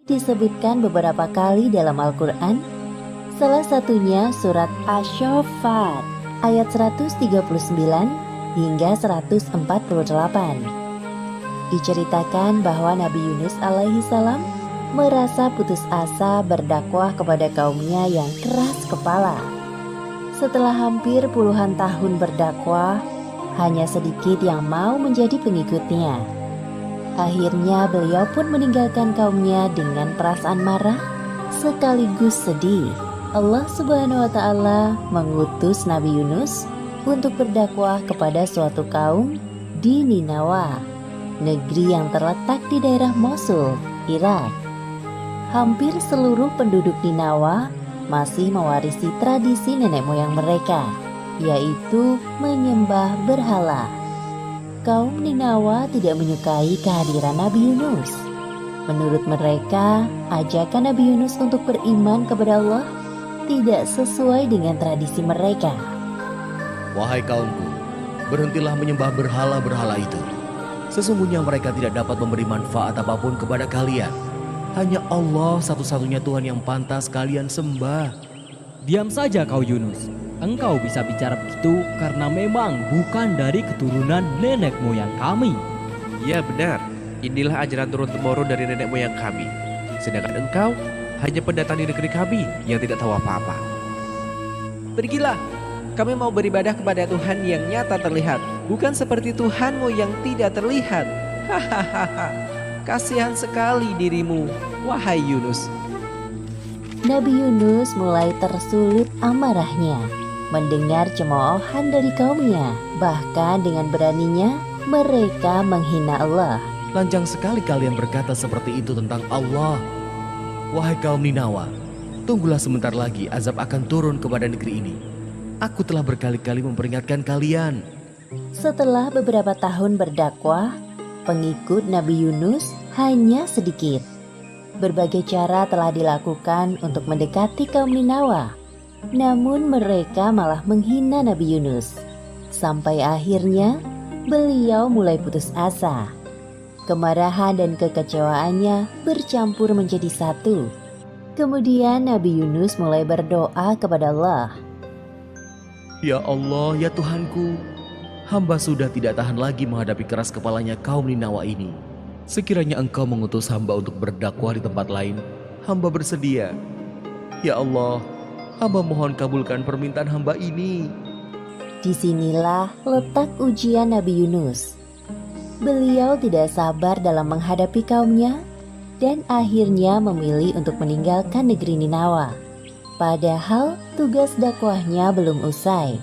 disebutkan beberapa kali dalam Al-Quran. Salah satunya surat Asy-Syaffat ayat 139 hingga 148. Diceritakan bahwa Nabi Yunus alaihi salam merasa putus asa berdakwah kepada kaumnya yang keras kepala. Setelah hampir puluhan tahun berdakwah, hanya sedikit yang mau menjadi pengikutnya. Akhirnya beliau pun meninggalkan kaumnya dengan perasaan marah sekaligus sedih. Allah Subhanahu wa Ta'ala mengutus Nabi Yunus untuk berdakwah kepada suatu kaum di Ninawa, negeri yang terletak di daerah Mosul, Irak. Hampir seluruh penduduk Ninawa masih mewarisi tradisi nenek moyang mereka, yaitu menyembah berhala. Kaum Ninawa tidak menyukai kehadiran Nabi Yunus. Menurut mereka, ajakan Nabi Yunus untuk beriman kepada Allah tidak sesuai dengan tradisi mereka. Wahai kaumku, berhentilah menyembah berhala-berhala itu. Sesungguhnya mereka tidak dapat memberi manfaat apapun kepada kalian. Hanya Allah satu-satunya Tuhan yang pantas kalian sembah. Diam saja kau Yunus. Engkau bisa bicara begitu karena memang bukan dari keturunan nenek moyang kami. Ya benar, inilah ajaran turun-temurun dari nenek moyang kami. Sedangkan engkau hanya pendatang di negeri kami yang tidak tahu apa-apa. Pergilah, kami mau beribadah kepada Tuhan yang nyata terlihat, bukan seperti Tuhanmu yang tidak terlihat. Hahaha, kasihan sekali dirimu, wahai Yunus. Nabi Yunus mulai tersulut amarahnya mendengar cemoohan dari kaumnya. Bahkan dengan beraninya mereka menghina Allah. Lanjang sekali kalian berkata seperti itu tentang Allah. Wahai kaum Ninawa, tunggulah sebentar lagi azab akan turun kepada negeri ini. Aku telah berkali-kali memperingatkan kalian. Setelah beberapa tahun berdakwah, pengikut Nabi Yunus hanya sedikit. Berbagai cara telah dilakukan untuk mendekati kaum Ninawa, namun mereka malah menghina Nabi Yunus. Sampai akhirnya beliau mulai putus asa. Kemarahan dan kekecewaannya bercampur menjadi satu. Kemudian Nabi Yunus mulai berdoa kepada Allah. Ya Allah, ya Tuhanku, hamba sudah tidak tahan lagi menghadapi keras kepalanya kaum Ninawa ini. Sekiranya Engkau mengutus hamba untuk berdakwah di tempat lain, hamba bersedia. Ya Allah, hamba mohon kabulkan permintaan hamba ini. Disinilah letak ujian Nabi Yunus. Beliau tidak sabar dalam menghadapi kaumnya dan akhirnya memilih untuk meninggalkan negeri Ninawa. Padahal tugas dakwahnya belum usai.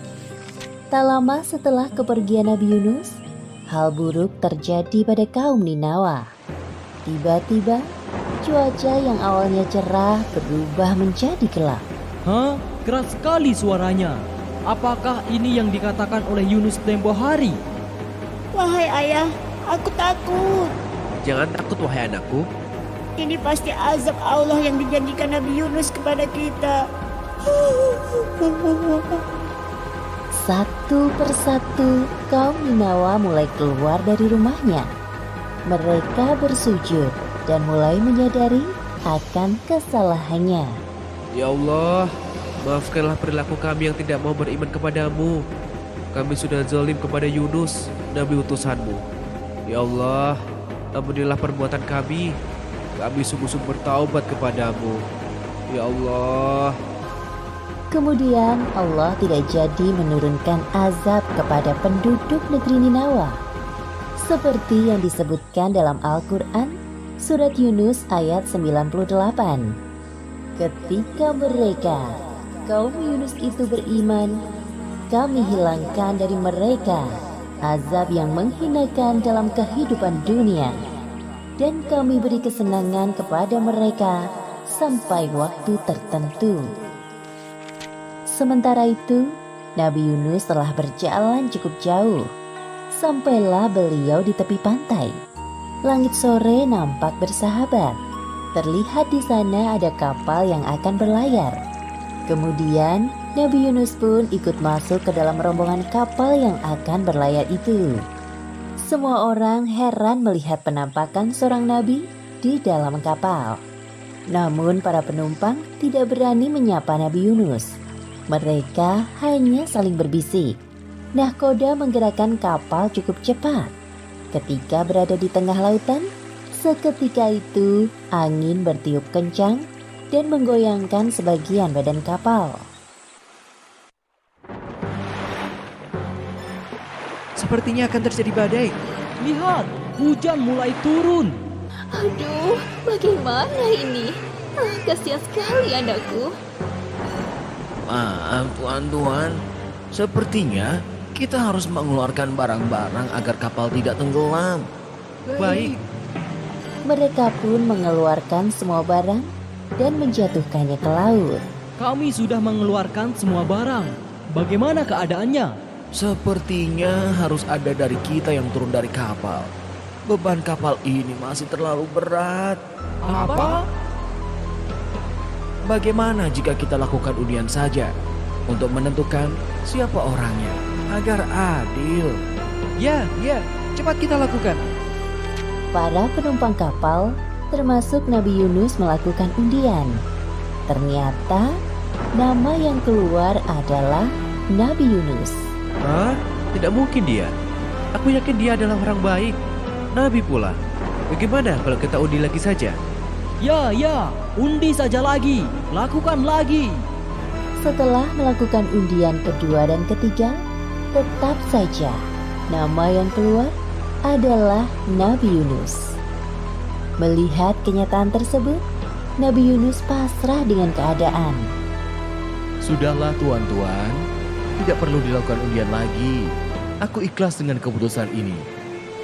Tak lama setelah kepergian Nabi Yunus, hal buruk terjadi pada kaum Ninawa. Tiba-tiba, cuaca yang awalnya cerah berubah menjadi gelap. Hah? Keras sekali suaranya. Apakah ini yang dikatakan oleh Yunus tempo hari? Wahai ayah, aku takut. Jangan takut wahai anakku. Ini pasti azab Allah yang dijanjikan Nabi Yunus kepada kita. Satu persatu kaum Ninawa mulai keluar dari rumahnya. Mereka bersujud dan mulai menyadari akan kesalahannya. Ya Allah, maafkanlah perilaku kami yang tidak mau beriman kepadamu. Kami sudah zalim kepada Yunus, Nabi utusanmu. Ya Allah, ampunilah perbuatan kami. Kami sungguh-sungguh bertaubat kepadamu. Ya Allah. Kemudian Allah tidak jadi menurunkan azab kepada penduduk negeri Ninawa. Seperti yang disebutkan dalam Al-Quran, surat Yunus ayat 98. Ketika mereka, kaum Yunus itu beriman, kami hilangkan dari mereka azab yang menghinakan dalam kehidupan dunia. Dan kami beri kesenangan kepada mereka sampai waktu tertentu. Sementara itu, Nabi Yunus telah berjalan cukup jauh. Sampailah beliau di tepi pantai. Langit sore nampak bersahabat. Terlihat di sana ada kapal yang akan berlayar. Kemudian, Nabi Yunus pun ikut masuk ke dalam rombongan kapal yang akan berlayar itu. Semua orang heran melihat penampakan seorang nabi di dalam kapal. Namun para penumpang tidak berani menyapa Nabi Yunus. Mereka hanya saling berbisik. Nahkoda menggerakkan kapal cukup cepat. Ketika berada di tengah lautan, seketika itu angin bertiup kencang dan menggoyangkan sebagian badan kapal. Sepertinya akan terjadi badai. Lihat, hujan mulai turun. Aduh, bagaimana ini? Kasihan sekali anakku. Maaf tuan-tuan, sepertinya kita harus mengeluarkan barang-barang agar kapal tidak tenggelam. Baik, Mereka pun mengeluarkan semua barang dan menjatuhkannya ke laut. Kami sudah mengeluarkan semua barang. Bagaimana keadaannya? Sepertinya harus ada dari kita yang turun dari kapal. Beban kapal ini masih terlalu berat. Apa? Bagaimana jika kita lakukan undian saja untuk menentukan siapa orangnya agar adil? Ya, cepat kita lakukan. Para penumpang kapal, termasuk Nabi Yunus, melakukan undian. Ternyata nama yang keluar adalah Nabi Yunus. Hah? Tidak mungkin dia. Aku yakin dia adalah orang baik. Nabi pula. Bagaimana kalau kita undi lagi saja? Ya, undi saja lagi. Lakukan lagi. Setelah melakukan undian kedua dan ketiga, tetap saja nama yang keluar adalah Nabi Yunus. Melihat kenyataan tersebut, Nabi Yunus pasrah dengan keadaan. Sudahlah tuan-tuan, tidak perlu dilakukan undian lagi. Aku ikhlas dengan keputusan ini.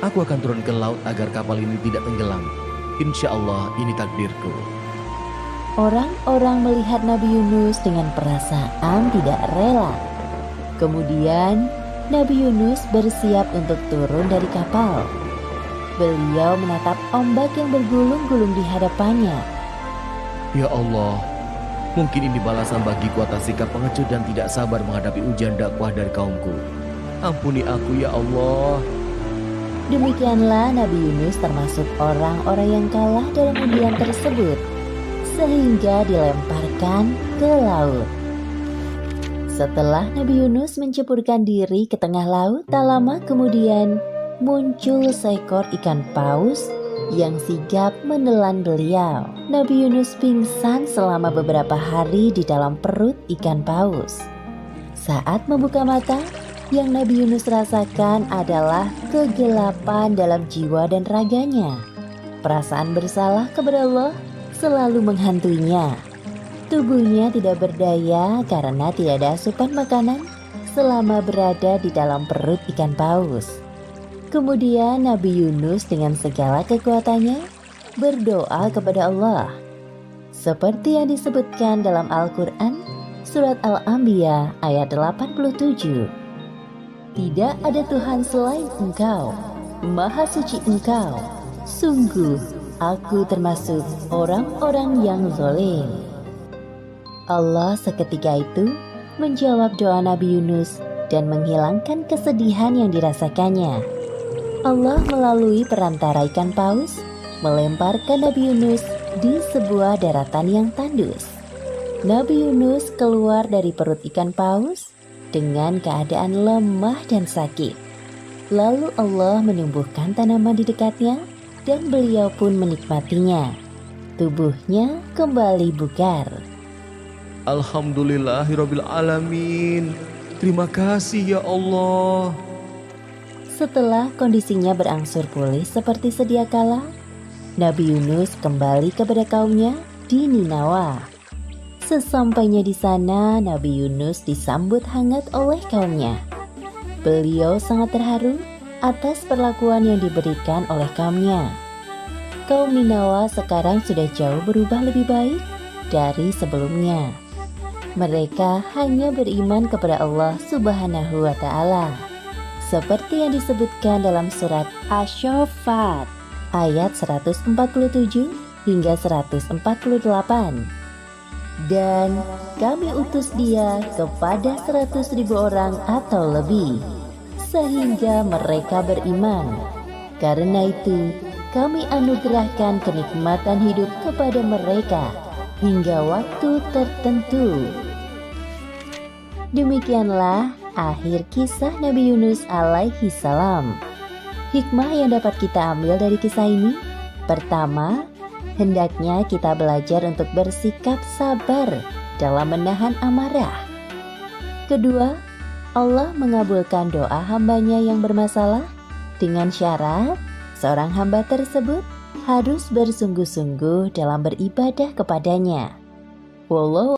Aku akan turun ke laut agar kapal ini tidak tenggelam. Insya Allah ini takdirku. Orang-orang melihat Nabi Yunus dengan perasaan tidak rela. Kemudian Nabi Yunus bersiap untuk turun dari kapal. Beliau menatap ombak yang bergulung-gulung di hadapannya. Ya Allah, mungkin ini balasan bagiku atas sikap pengecut dan tidak sabar menghadapi ujian dakwah dari kaumku. Ampuni aku ya Allah. Demikianlah Nabi Yunus termasuk orang-orang yang kalah dalam undian tersebut, sehingga dilemparkan ke laut. Setelah Nabi Yunus menceburkan diri ke tengah laut, tak lama kemudian muncul seekor ikan paus yang sigap menelan beliau. Nabi Yunus pingsan selama beberapa hari di dalam perut ikan paus. Saat membuka mata, yang Nabi Yunus rasakan adalah kegelapan dalam jiwa dan raganya. Perasaan bersalah kepada Allah selalu menghantuinya. Tubuhnya tidak berdaya karena tidak ada asupan makanan selama berada di dalam perut ikan paus. Kemudian Nabi Yunus dengan segala kekuatannya berdoa kepada Allah. Seperti yang disebutkan dalam Al-Quran, Surat Al-Anbiya ayat 87. Tidak ada Tuhan selain Engkau, Maha Suci Engkau. Sungguh, aku termasuk orang-orang yang zalim. Allah seketika itu menjawab doa Nabi Yunus dan menghilangkan kesedihan yang dirasakannya. Allah melalui perantara ikan paus melemparkan Nabi Yunus di sebuah daratan yang tandus. Nabi Yunus keluar dari perut ikan paus dengan keadaan lemah dan sakit. Lalu Allah menumbuhkan tanaman di dekatnya dan beliau pun menikmatinya. Tubuhnya kembali bugar. Alhamdulillahirabbil alamin. Terima kasih ya Allah. Setelah kondisinya berangsur pulih seperti sedia kala, Nabi Yunus kembali kepada kaumnya di Ninawa. Sesampainya di sana, Nabi Yunus disambut hangat oleh kaumnya. Beliau sangat terharu atas perlakuan yang diberikan oleh kaumnya. Kaum Ninawa sekarang sudah jauh berubah lebih baik dari sebelumnya. Mereka hanya beriman kepada Allah Subhanahu wa Ta'ala, seperti yang disebutkan dalam surat Asy-Syaffat ayat 147 hingga 148. Dan kami utus dia kepada 100.000 orang atau lebih, sehingga mereka beriman. Karena itu, kami anugerahkan kenikmatan hidup kepada mereka hingga waktu tertentu. Demikianlah akhir kisah Nabi Yunus alaihi salam. Hikmah yang dapat kita ambil dari kisah ini: pertama, hendaknya kita belajar untuk bersikap sabar dalam menahan amarah. Kedua, Allah mengabulkan doa hambanya yang bermasalah dengan syarat seorang hamba tersebut harus bersungguh-sungguh dalam beribadah kepadanya. Wallahu